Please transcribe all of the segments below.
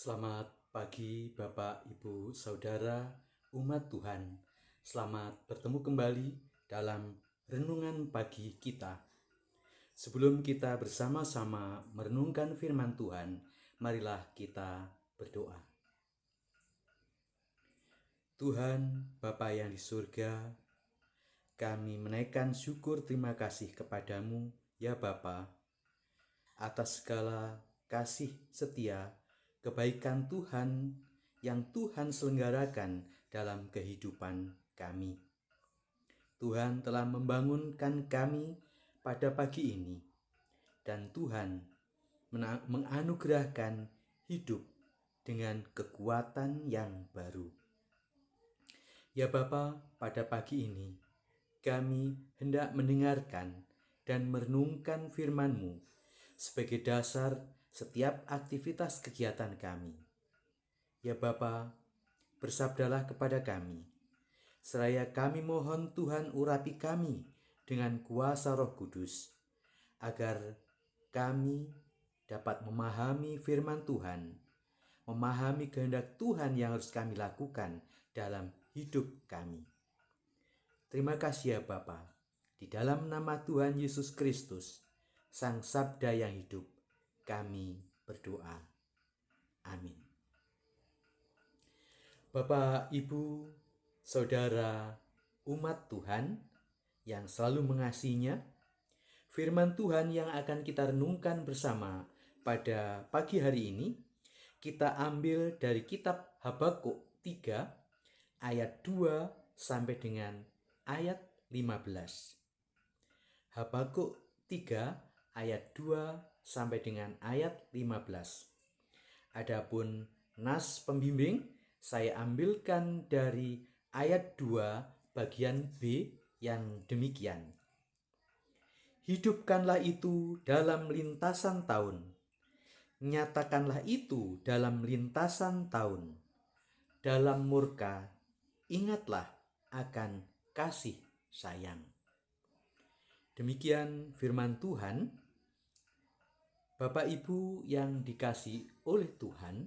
Selamat pagi Bapak, Ibu, Saudara, umat Tuhan. Selamat bertemu kembali dalam renungan pagi kita. Sebelum kita bersama-sama merenungkan firman Tuhan, marilah kita berdoa. Tuhan, Bapa yang di surga, kami menaikkan syukur terima kasih kepadamu, ya Bapa, atas segala kasih setia, kebaikan Tuhan yang Tuhan selenggarakan dalam kehidupan kami. Tuhan telah membangunkan kami pada pagi ini, dan Tuhan menganugerahkan hidup dengan kekuatan yang baru. Ya Bapa, pada pagi ini kami hendak mendengarkan dan merenungkan firman-Mu sebagai dasar setiap aktivitas kegiatan kami. Ya Bapa, bersabdalah kepada kami, seraya kami mohon Tuhan urapi kami dengan kuasa Roh Kudus, agar kami dapat memahami firman Tuhan, memahami kehendak Tuhan yang harus kami lakukan dalam hidup kami. Terima kasih ya Bapa, di dalam nama Tuhan Yesus Kristus, Sang Sabda yang hidup, kami berdoa. Amin. Bapak, Ibu, Saudara, umat Tuhan yang selalu mengasihinya, firman Tuhan yang akan kita renungkan bersama pada pagi hari ini, kita ambil dari kitab Habakuk 3 ayat 2 sampai dengan ayat 15. Habakuk 3 ayat 2 sampai dengan ayat 15. Adapun nas pembimbing saya ambilkan dari ayat 2 bagian B yang demikian. Hidupkanlah itu dalam lintasan tahun. Nyatakanlah itu dalam lintasan tahun. Dalam murka, ingatlah akan kasih sayang. Demikian firman Tuhan. Bapak Ibu yang dikasihi oleh Tuhan,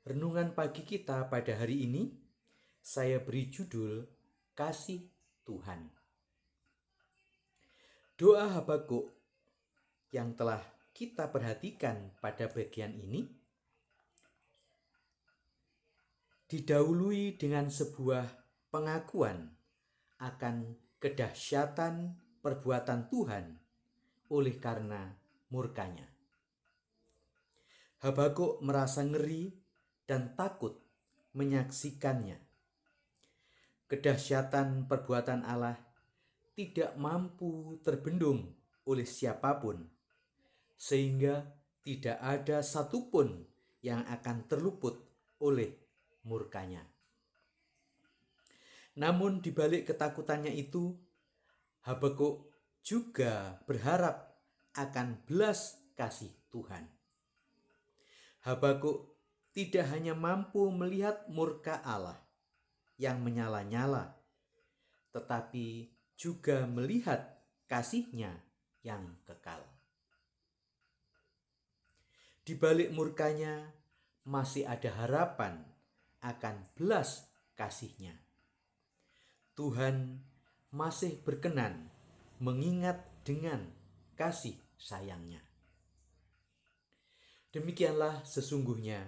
renungan pagi kita pada hari ini saya beri judul Kasih Tuhan. Doa Habakuk yang telah kita perhatikan pada bagian ini didahului dengan sebuah pengakuan akan kedahsyatan perbuatan Tuhan oleh karena murkanya. Habakuk merasa ngeri dan takut menyaksikannya. Kedahsyatan perbuatan Allah tidak mampu terbendung oleh siapapun, sehingga tidak ada satupun yang akan terluput oleh murkanya. Namun di balik ketakutannya itu, Habakuk juga berharap akan belas kasih Tuhan. Habakuk tidak hanya mampu melihat murka Allah yang menyala-nyala, tetapi juga melihat kasih-Nya yang kekal. Di balik murkanya masih ada harapan akan belas kasih-Nya. Tuhan masih berkenan mengingat dengan kasih sayang-Nya. Demikianlah sesungguhnya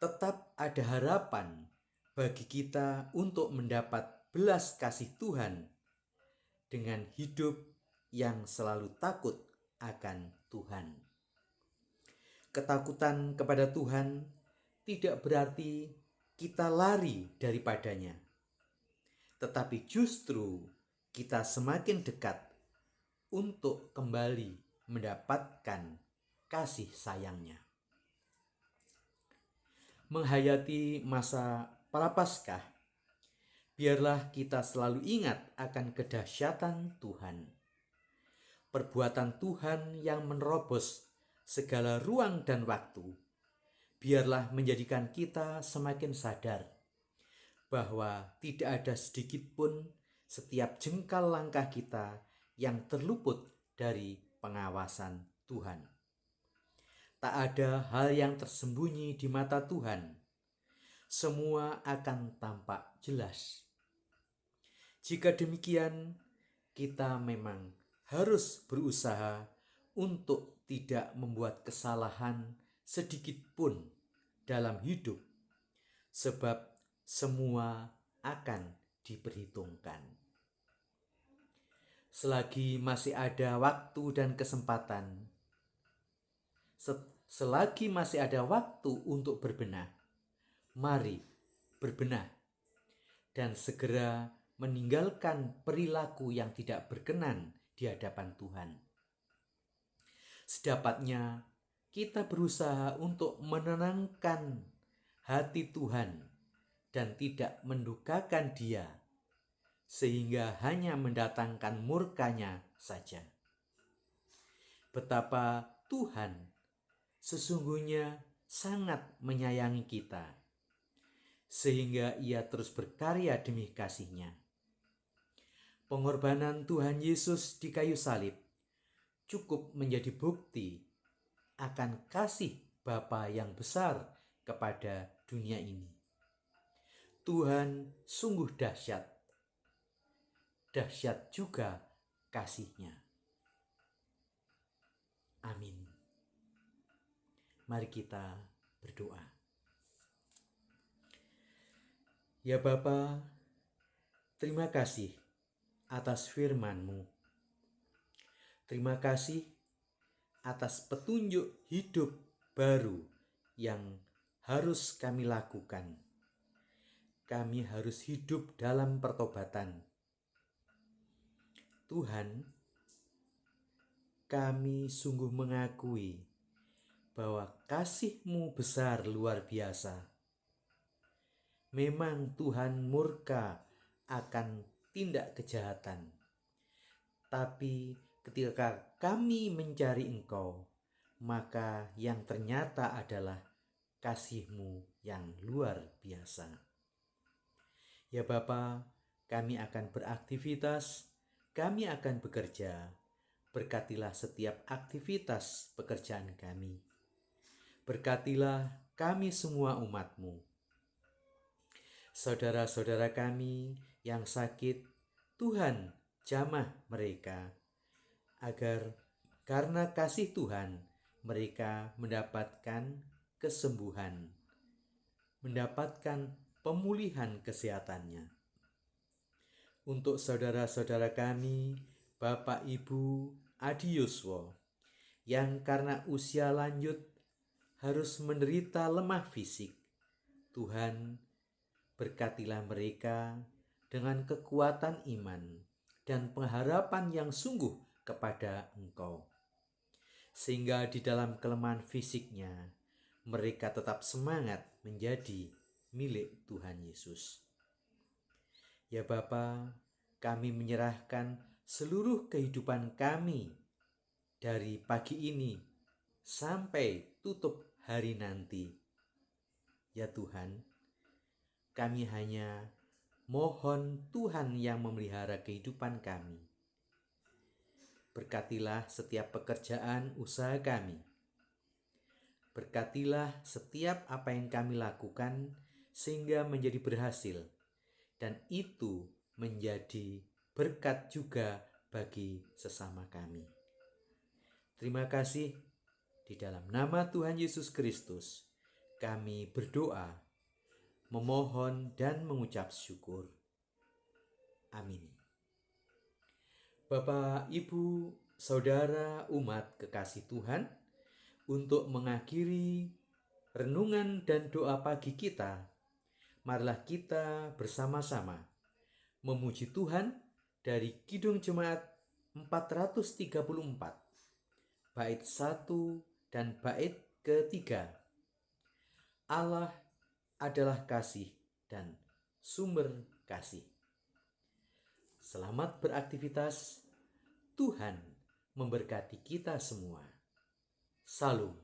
tetap ada harapan bagi kita untuk mendapat belas kasih Tuhan dengan hidup yang selalu takut akan Tuhan. Ketakutan kepada Tuhan tidak berarti kita lari daripadanya, tetapi justru kita semakin dekat untuk kembali mendapatkan kasih sayang-Nya. Menghayati masa Prapaskah, biarlah kita selalu ingat akan kedahsyatan Tuhan. Perbuatan Tuhan yang menerobos segala ruang dan waktu, biarlah menjadikan kita semakin sadar bahwa tidak ada sedikit pun setiap jengkal langkah kita yang terluput dari pengawasan Tuhan. Tak ada hal yang tersembunyi di mata Tuhan. Semua akan tampak jelas. Jika demikian, kita memang harus berusaha untuk tidak membuat kesalahan sedikit pun dalam hidup, sebab semua akan diperhitungkan. Selagi masih ada waktu dan kesempatan, selagi masih ada waktu untuk berbenah, mari berbenah dan segera meninggalkan perilaku yang tidak berkenan di hadapan Tuhan. Sedapatnya kita berusaha untuk menenangkan hati Tuhan dan tidak mendukakan Dia, sehingga hanya mendatangkan murkanya saja. Betapa Tuhan sesungguhnya sangat menyayangi kita, sehingga Ia terus berkarya demi kasih-Nya. Pengorbanan Tuhan Yesus di kayu salib cukup menjadi bukti akan kasih Bapa yang besar kepada dunia ini. Tuhan sungguh dahsyat, dahsyat juga kasih-Nya. Amin. Mari kita berdoa. Ya Bapa, terima kasih atas firman-Mu. Terima kasih atas petunjuk hidup baru yang harus kami lakukan. Kami harus hidup dalam pertobatan. Tuhan, kami sungguh mengakui bahwa kasih-Mu besar luar biasa. Memang Tuhan murka akan tindak kejahatan. Tapi ketika kami mencari Engkau, maka yang ternyata adalah kasih-Mu yang luar biasa. Ya Bapa, kami akan beraktivitas, kami akan bekerja. Berkatilah setiap aktivitas pekerjaan kami. Berkatilah kami semua umat-Mu. Saudara-saudara kami yang sakit, Tuhan jamah mereka, agar karena kasih Tuhan mereka mendapatkan kesembuhan, mendapatkan pemulihan kesehatannya. Untuk saudara-saudara kami, Bapak Ibu Adi Yuswo, yang karena usia lanjut harus menderita lemah fisik, Tuhan berkatilah mereka dengan kekuatan iman dan pengharapan yang sungguh kepada Engkau, sehingga di dalam kelemahan fisiknya mereka tetap semangat menjadi milik Tuhan Yesus. Ya Bapa, kami menyerahkan seluruh kehidupan kami dari pagi ini sampai tutup hari nanti. Ya Tuhan, kami hanya mohon Tuhan yang memelihara kehidupan kami. Berkatilah setiap pekerjaan usaha kami. Berkatilah setiap apa yang kami lakukan sehingga menjadi berhasil, dan itu menjadi berkat juga bagi sesama kami. Terima kasih. Di dalam nama Tuhan Yesus Kristus kami berdoa, memohon dan mengucap syukur. Amin. Bapak, Ibu, Saudara umat kekasih Tuhan, untuk mengakhiri renungan dan doa pagi kita, marilah kita bersama-sama memuji Tuhan dari Kidung Jemaat 434, bait 1 dan bait ketiga. Allah adalah kasih dan sumber kasih. Selamat beraktivitas. Tuhan memberkati kita semua. Salam.